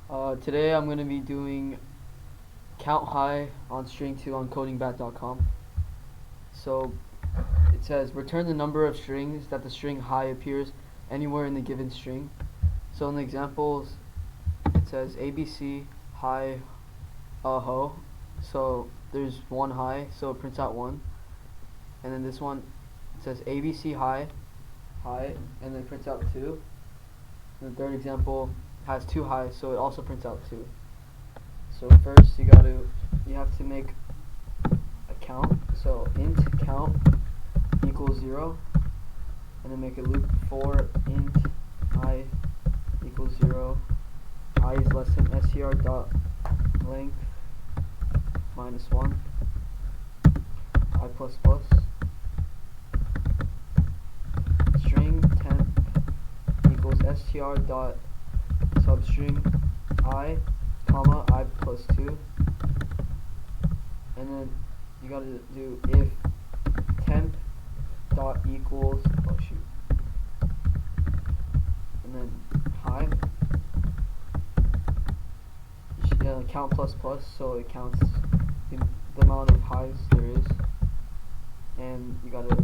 Today I'm going to be doing countHi on String-2 on codingbat.com. So it says return the number of strings that the string hi appears anywhere in the given string. So in the examples it says ABC hi ho. So there's one hi, so it prints out 1. And then this one it says ABC hi, and then prints out 2. And the third example has 2 hi's, so it also prints out 2. So first you have to make a count. So int count equals 0, and then make a loop for int I equals 0. I is less than str dot length minus 1 I plus plus string temp equals str dot substring I comma I plus 2, and then you gotta do if temp dot equals and then hi count plus plus, so it counts the amount of highs there is, and you gotta